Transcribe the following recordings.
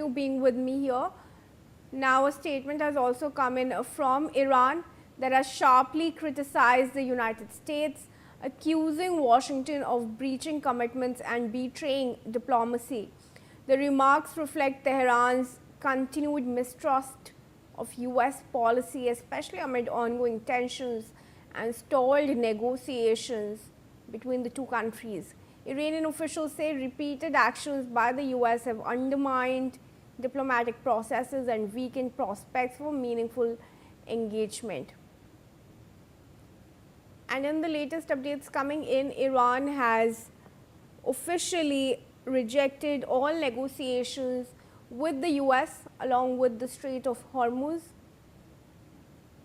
you being with me here. Now, a statement has also come in from Iran that has sharply criticized the United States, accusing Washington of breaching commitments and betraying diplomacy. The remarks reflect Tehran's continued mistrust of US policy, especially amid ongoing tensions and stalled negotiations between the two countries. Iranian officials say repeated actions by the US have undermined diplomatic processes and weakened prospects for meaningful engagement. And in the latest updates coming in, Iran has officially rejected all negotiations with the US along with the Strait of Hormuz.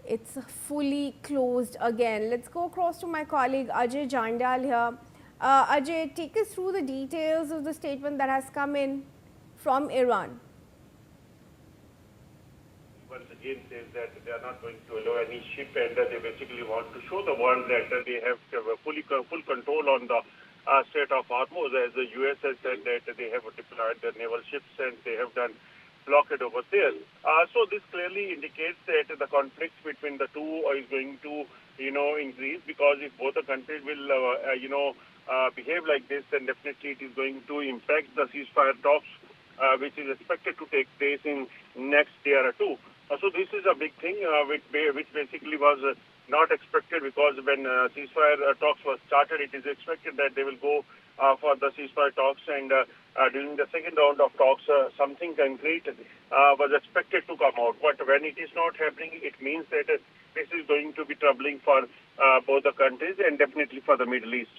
It's fully closed again. Let's go across to my colleague Ajay Jandal here. Ajay, take us through the details of the statement that has come in from Iran. Once again says that they are not going to allow any ship, and they basically want to show the world that they have full control on the Strait of Hormuz, as the US has said that they have deployed the naval ships and they have done blockade over there. So this clearly indicates that the conflict between the two is going to, increase, because if both the countries will, behave like this, then definitely it is going to impact the ceasefire talks, which is expected to take place in next year or two. So this is a big thing, which basically was not expected, because when ceasefire talks were started, it is expected that they will go for the ceasefire talks, and during the second round of talks, something concrete was expected to come out. But when it is not happening, it means that this is going to be troubling for both the countries and definitely for the Middle East.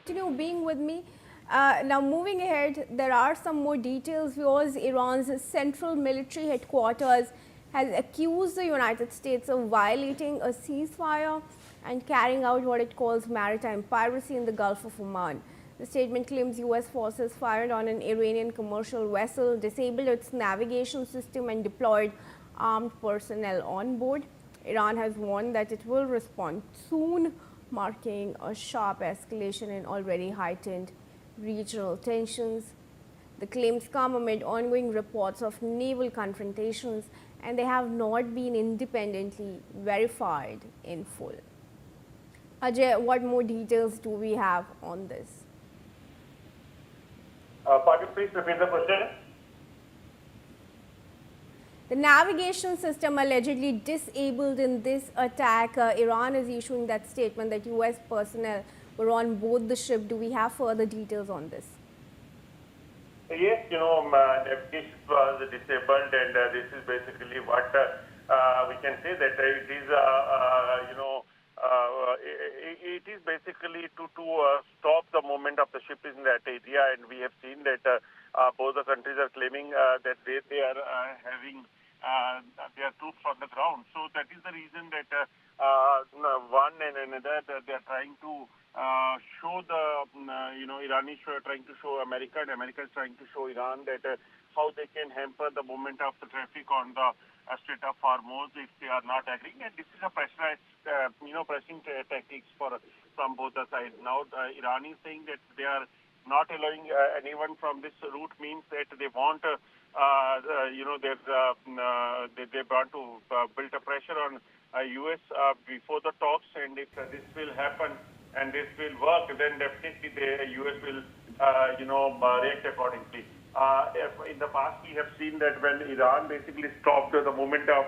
Continue being with me. Now, moving ahead, there are some more details because Iran's central military headquarters has accused the United States of violating a ceasefire and carrying out what it calls maritime piracy in the Gulf of Oman. The statement claims US forces fired on an Iranian commercial vessel, disabled its navigation system and deployed armed personnel on board. Iran has warned that it will respond soon, marking a sharp escalation in already heightened regional tensions. The claims come amid ongoing reports of naval confrontations, and they have not been independently verified in full. Ajay, what more details do we have on this? Pardon, please repeat the question. The navigation system allegedly disabled in this attack. Iran is issuing that statement that US personnel were on board the ship. Do we have further details on this? Yes, navigation was disabled, and this is basically what we can say, that it is, it is basically to stop the movement of the ship in that area, and we have seen that both the countries are claiming that they are having their troops on the ground. So that is the reason that one and another, they are trying to show the, Iranians are trying to show America, and America is trying to show Iran that how they can hamper the movement of the traffic on the Strait of Hormuz if they are not agreeing. And this is a pressurized, pressing tactics from both the sides. Now, Iran is saying that they are not allowing anyone from this route, means that they want, they want to build a pressure on US before the talks, and if this will happen and this will work, then definitely the US will, react accordingly. In the past, we have seen that when Iran basically stopped the movement of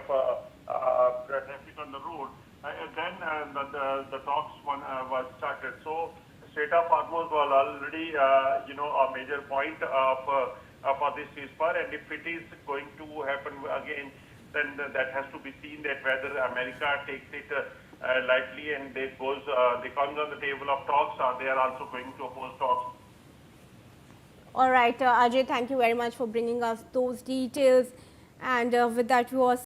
traffic on the road, then the talks was started. So Strait of Hormuz was already, a major point for this ceasefire, and if it is going to happen again, then that has to be seen that whether America takes it lightly and they comes on the table of talks, or they are also going to oppose talks. All right, Ajay, thank you very much for bringing us those details. And with that, we